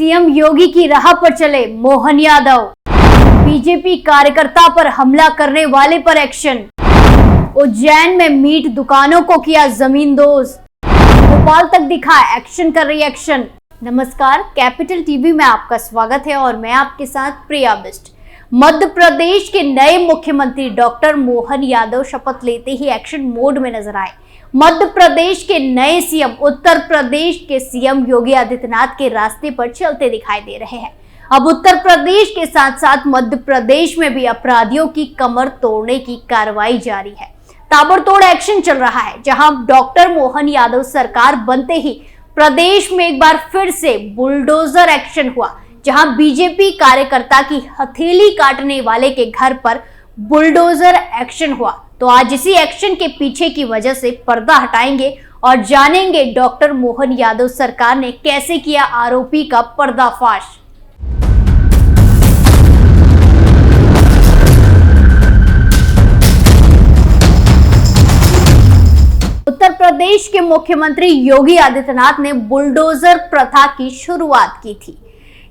CM योगी की राह पर चले मोहन यादव। बीजेपी कार्यकर्ता पर हमला करने वाले पर एक्शन। उज्जैन में मीट दुकानों को किया जमींदोज। भोपाल तक दिखा एक्शन का रिएक्शन। नमस्कार, कैपिटल टीवी में आपका स्वागत है और मैं आपके साथ प्रिया बिस्ट। मध्य प्रदेश के नए मुख्यमंत्री डॉक्टर मोहन यादव शपथ लेते ही एक्शन मोड में नजर आए। मध्य प्रदेश के नए सीएम उत्तर प्रदेश के सीएम योगी आदित्यनाथ के रास्ते पर चलते दिखाई दे रहे हैं। अब उत्तर प्रदेश के साथ साथ मध्य प्रदेश में भी अपराधियों की कमर तोड़ने की कार्रवाई जारी है। ताबड़तोड़ एक्शन चल रहा है, जहां डॉक्टर मोहन यादव सरकार बनते ही प्रदेश में एक बार फिर से बुलडोजर एक्शन हुआ, जहां बीजेपी कार्यकर्ता की हथेली काटने वाले के घर पर बुलडोजर एक्शन हुआ। तो आज इसी एक्शन के पीछे की वजह से पर्दा हटाएंगे और जानेंगे डॉक्टर मोहन यादव सरकार ने कैसे किया आरोपी का पर्दाफाश। उत्तर प्रदेश के मुख्यमंत्री योगी आदित्यनाथ ने बुलडोजर प्रथा की शुरुआत की थी।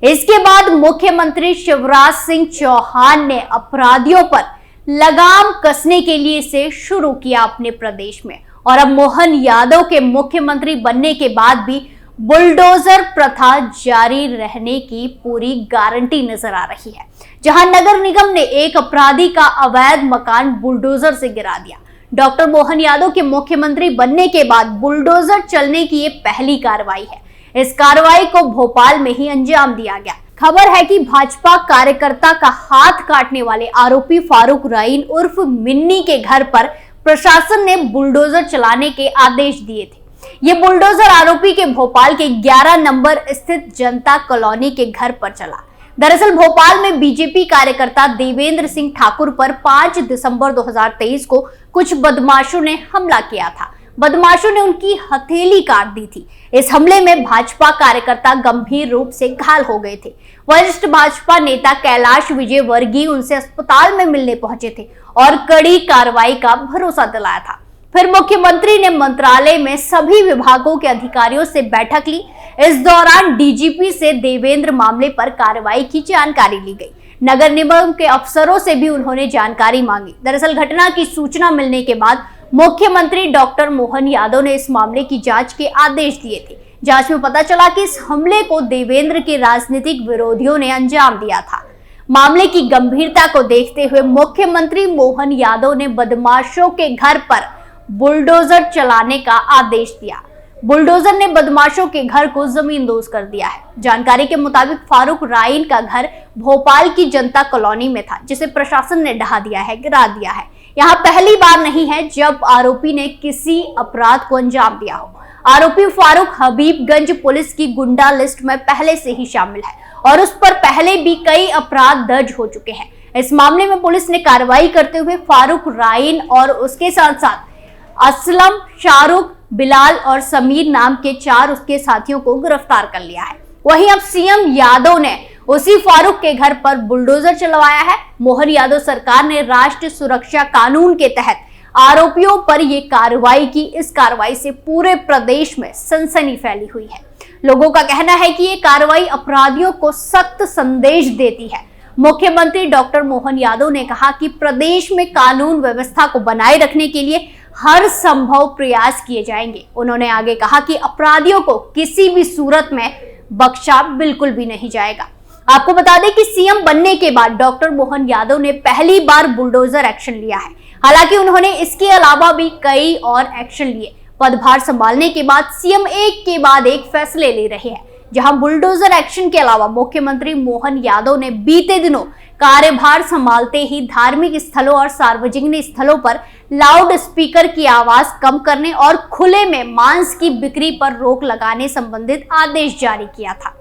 इसके बाद मुख्यमंत्री शिवराज सिंह चौहान ने अपराधियों पर लगाम कसने के लिए इसे शुरू किया अपने प्रदेश में, और अब मोहन यादव के मुख्यमंत्री बनने के बाद भी बुलडोजर प्रथा जारी रहने की पूरी गारंटी नजर आ रही है। जहां नगर निगम ने एक अपराधी का अवैध मकान बुलडोजर से गिरा दिया। डॉक्टर मोहन यादव के मुख्यमंत्री बनने के बाद बुलडोजर चलने की ये पहली कार्रवाई है। इस कार्रवाई को भोपाल में ही अंजाम दिया गया। खबर है कि भाजपा कार्यकर्ता का हाथ काटने वाले आरोपी फारूक राइन उर्फ मिन्नी के घर पर प्रशासन ने बुलडोजर चलाने के आदेश दिए थे। ये बुलडोजर आरोपी के भोपाल के 11 नंबर स्थित जनता कॉलोनी के घर पर चला। दरअसल भोपाल में बीजेपी कार्यकर्ता देवेंद्र सिंह ठाकुर पर 5 दिसंबर 2023 को कुछ बदमाशों ने हमला किया था। बदमाशों ने उनकी हथेली काट दी थी। इस हमले में भाजपा कार्यकर्ता गंभीर रूप से घायल हो गए थे। वरिष्ठ भाजपा नेता कैलाश विजयवर्गीय उनसे अस्पताल में मिलने पहुंचे थे और कड़ी कार्रवाई का भरोसा दिलाया था। फिर मुख्यमंत्री ने मंत्रालय में सभी विभागों के अधिकारियों से बैठक ली। इस दौरान डीजीपी से देवेंद्र मामले पर कार्रवाई की जानकारी ली गई। नगर निगम के अफसरों से भी उन्होंने जानकारी मांगी। दरअसल घटना की सूचना मिलने के बाद मुख्यमंत्री डॉक्टर मोहन यादव ने इस मामले की जांच के आदेश दिए थे। जांच में पता चला कि इस हमले को देवेंद्र के राजनीतिक विरोधियों ने अंजाम दिया था। मामले की गंभीरता को देखते हुए मुख्यमंत्री मोहन यादव ने बदमाशों के घर पर बुलडोजर चलाने का आदेश दिया। बुलडोजर ने बदमाशों के घर को जमींदोज कर दिया है। जानकारी के मुताबिक फारूक राइन का घर भोपाल की जनता कॉलोनी में था, जिसे प्रशासन ने ढहा दिया है, गिरा दिया है। यहाँ पहली बार नहीं है जब आरोपी ने किसी अपराध को अंजाम दिया हो। आरोपी फारूक हबीबगंज पुलिस की गुंडा लिस्ट में पहले से ही शामिल है और उस पर पहले भी कई अपराध दर्ज हो चुके हैं। इस मामले में पुलिस ने कार्रवाई करते हुए फारूक राइन और उसके साथ साथ असलम, शाहरुख, बिलाल और समीर नाम के 4 उसके साथियों को गिरफ्तार कर लिया है। वहीं अब सीएम यादव ने उसी फारूक के घर पर बुलडोजर चलवाया है। मोहन यादव सरकार ने राष्ट्रीय सुरक्षा कानून के तहत आरोपियों पर यह कार्रवाई की। इस कार्रवाई से पूरे प्रदेश में सनसनी फैली हुई है। लोगों का कहना है कि ये कार्रवाई अपराधियों को सख्त संदेश देती है। मुख्यमंत्री डॉक्टर मोहन यादव ने कहा कि प्रदेश में कानून व्यवस्था को बनाए रखने के लिए हर संभव प्रयास किए जाएंगे। उन्होंने आगे कहा कि अपराधियों को किसी भी सूरत में बख्शा बिल्कुल भी नहीं जाएगा। आपको बता दें कि सीएम बनने के बाद डॉक्टर मोहन यादव ने पहली बार बुलडोजर एक्शन लिया है। हालांकि उन्होंने इसके अलावा भी कई और एक्शन लिए। पदभार संभालने के बाद सीएम एक के बाद एक फैसले ले रहे हैं। जहां बुलडोजर एक्शन के अलावा मुख्यमंत्री मोहन यादव ने बीते दिनों कार्यभार संभालते ही धार्मिक स्थलों और सार्वजनिक स्थलों पर लाउड स्पीकर की आवाज कम करने और खुले में मांस की बिक्री पर रोक लगाने संबंधित आदेश जारी किया था।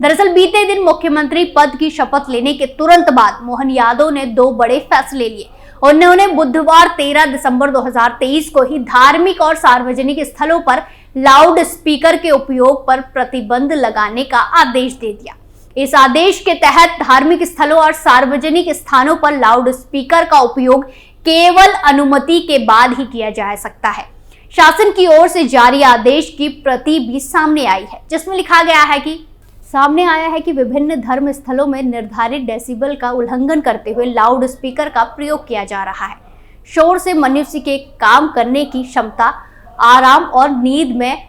दरअसल बीते दिन मुख्यमंत्री पद की शपथ लेने के तुरंत बाद मोहन यादव ने 2 बड़े फैसले लिए। उन्होंने बुधवार 13 दिसंबर 2023 को ही धार्मिक और सार्वजनिक स्थलों पर लाउड स्पीकर के उपयोग पर प्रतिबंध लगाने का आदेश दे दिया। इस आदेश के तहत धार्मिक स्थलों और सार्वजनिक स्थानों पर लाउड स्पीकर का उपयोग केवल अनुमति के बाद ही किया जा सकता है। शासन की ओर से जारी आदेश की प्रति भी सामने आई है, जिसमें लिखा गया है कि सामने आया है कि विभिन्न धर्म स्थलों में निर्धारित डेसिबल का उल्लंघन करते हुए लाउड स्पीकर का प्रयोग किया जा रहा है। शोर से मनुष्य के काम करने की क्षमता, आराम और नींद में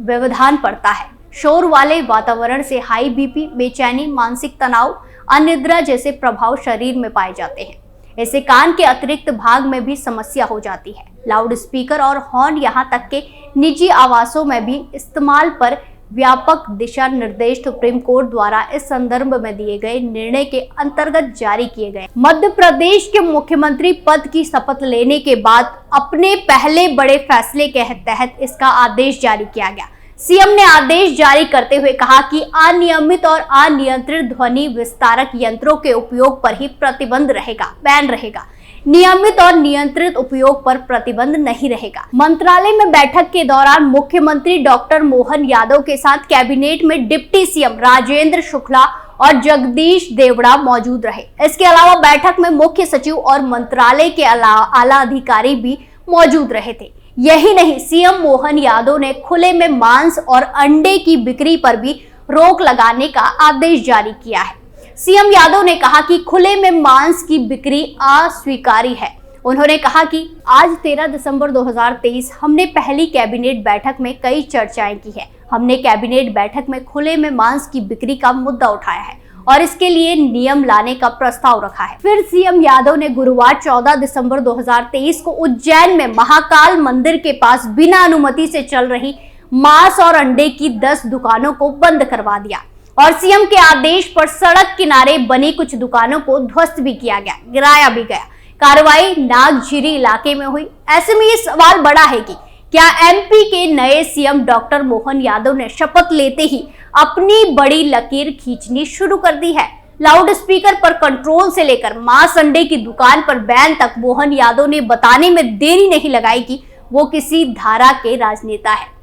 व्यवधान पड़ता है। शोर वाले वातावरण से हाई बीपी, बेचैनी, मानसिक तनाव, अनिद्रा जैसे प्रभाव शरीर में पाए जाते हैं। इससे कान के अतिरिक्त भाग में भी समस्या हो जाती है। लाउड स्पीकर और हॉर्न यहां तक के निजी आवासों में भी इस्तेमाल पर व्यापक दिशा निर्देश सुप्रीम कोर्ट द्वारा इस संदर्भ में दिए गए निर्णय के अंतर्गत जारी किए गए। मध्य प्रदेश के मुख्यमंत्री पद की शपथ लेने के बाद अपने पहले बड़े फैसले के तहत इसका आदेश जारी किया गया। सीएम ने आदेश जारी करते हुए कहा कि अनियमित और अनियंत्रित ध्वनि विस्तारक यंत्रों के उपयोग पर ही प्रतिबंध रहेगा, बैन रहेगा। नियमित और नियंत्रित उपयोग पर प्रतिबंध नहीं रहेगा। मंत्रालय में बैठक के दौरान मुख्यमंत्री डॉक्टर मोहन यादव के साथ कैबिनेट में डिप्टी सीएम राजेंद्र शुक्ला और जगदीश देवड़ा मौजूद रहे। इसके अलावा बैठक में मुख्य सचिव और मंत्रालय के आला अधिकारी भी मौजूद रहे थे। यही नहीं, सीएम मोहन यादव ने खुले में मांस और अंडे की बिक्री पर भी रोक लगाने का आदेश जारी किया है। सीएम यादव ने कहा कि खुले में मांस की बिक्री अस्वीकार्य है। उन्होंने कहा कि आज 13 दिसंबर 2023 हमने पहली कैबिनेट बैठक में कई चर्चाएं की है। हमने कैबिनेट बैठक में खुले में मांस की बिक्री का मुद्दा उठाया है और इसके लिए नियम लाने का प्रस्ताव रखा है। फिर सीएम यादव ने गुरुवार 14 दिसंबर 2023 को उज्जैन में महाकाल मंदिर के पास बिना अनुमति से चल रही मांस और अंडे की 10 दुकानों को बंद करवा दिया और सीएम के आदेश पर सड़क किनारे बनी कुछ दुकानों को ध्वस्त भी किया गया, गिराया भी गया। कार्रवाई नागझीरी इलाके में हुई। ऐसे में ये सवाल बड़ा है कि क्या एमपी के नए सीएम डॉक्टर मोहन यादव ने शपथ लेते ही अपनी बड़ी लकीर खींचनी शुरू कर दी है? लाउड स्पीकर पर कंट्रोल से लेकर मांस अंडे की दुकान पर बैन तक मोहन यादव ने बताने में देरी नहीं लगाई कि वो किसी धारा के राजनेता है।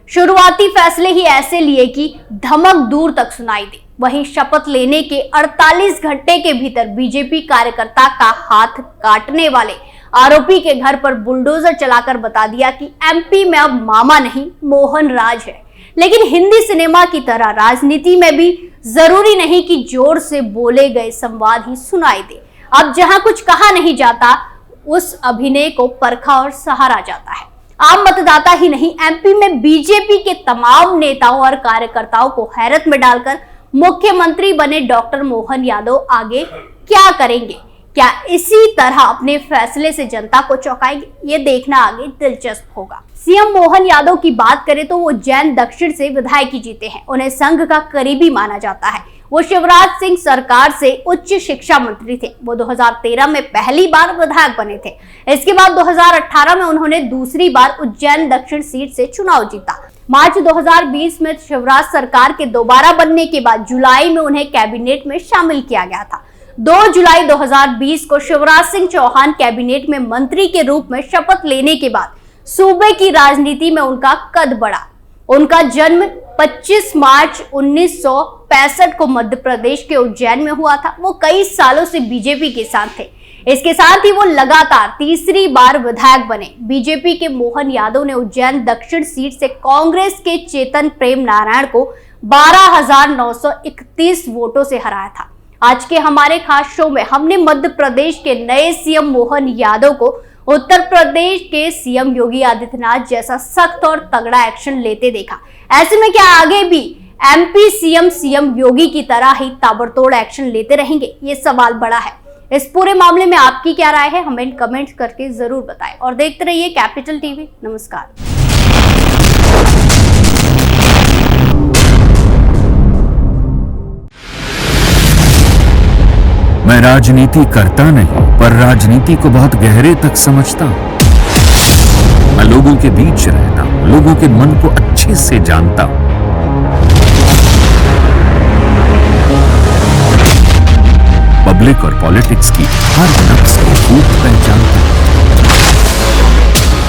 शुरुआती फैसले ही ऐसे लिए कि धमक दूर तक सुनाई दी। वहीं शपथ लेने के 48 घंटे के भीतर बीजेपी कार्यकर्ता का हाथ काटने वाले आरोपी के घर पर बुलडोजर चलाकर बता दिया कि एमपी में अब मामा नहीं, मोहन राज है। लेकिन हिंदी सिनेमा की तरह राजनीति में भी जरूरी नहीं कि जोर से बोले गए संवाद ही सुनाई दे। अब जहां कुछ कहा नहीं जाता, उस अभिनय को परखा और सहारा जाता है। आम मतदाता ही नहीं, एमपी में बीजेपी के तमाम नेताओं और कार्यकर्ताओं को हैरत में डालकर मुख्यमंत्री बने डॉक्टर मोहन यादव आगे क्या करेंगे? क्या इसी तरह अपने फैसले से जनता को चौंकाएंगे? ये देखना आगे दिलचस्प होगा। सीएम मोहन यादव की बात करें तो वो उज्जैन दक्षिण से विधायक जीते हैं। उन्हें संघ का करीबी माना जाता है। वो शिवराज सिंह सरकार से उच्च शिक्षा मंत्री थे। वो 2013 में पहली बार विधायक बने थे। इसके बाद 2018 में उन्होंने दूसरी बार उज्जैन दक्षिण सीट से चुनाव जीता। मार्च 2020 में शिवराज सरकार के दोबारा बनने के बाद जुलाई में उन्हें कैबिनेट में शामिल किया गया था। 2 जुलाई 2020 को शिवराज सिंह चौहान कैबिनेट में मंत्री के रूप में शपथ लेने के बाद सूबे की राजनीति में उनका कद बढ़ा। उनका जन्म 25 मार्च 1965 को मध्य प्रदेश के उज्जैन में हुआ था। वो कई सालों से बीजेपी के साथ थे। इसके साथ ही वो लगातार तीसरी बार विधायक बने। बीजेपी के मोहन यादव ने उज्जैन दक्षिण सीट से कांग्रेस के चेतन प्रेम नारायण को 12,931 वोटों से हराया था। आज के हमारे खास शो में हमने मध्य प्रदेश के नए सीएम मोहन यादव को उत्तर प्रदेश के सीएम योगी आदित्यनाथ जैसा सख्त और तगड़ा एक्शन लेते देखा। ऐसे में क्या आगे भी एमपी सीएम योगी की तरह ही ताबड़तोड़ एक्शन लेते रहेंगे? ये सवाल बड़ा है। इस पूरे मामले में आपकी क्या राय है, हमें कमेंट करके जरूर बताएं और देखते रहिए कैपिटल टीवी। नमस्कार। मैं राजनीति करता नहीं, पर राजनीति को बहुत गहरे तक समझता हूं। मैं लोगों के बीच रहता हूं, लोगों के मन को अच्छे से जानता हूं। पब्लिक और पॉलिटिक्स की हर नक्श को खूब पहचानता हूं।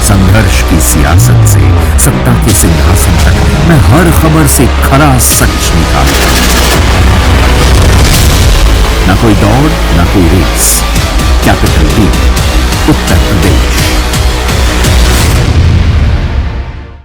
संघर्ष की सियासत से सत्ता के सिंहासन तक मैं हर खबर से खरा सच निकालता हूं। ना कोई दौड़, ना कोई race. Capital TV, Uttar Pradesh.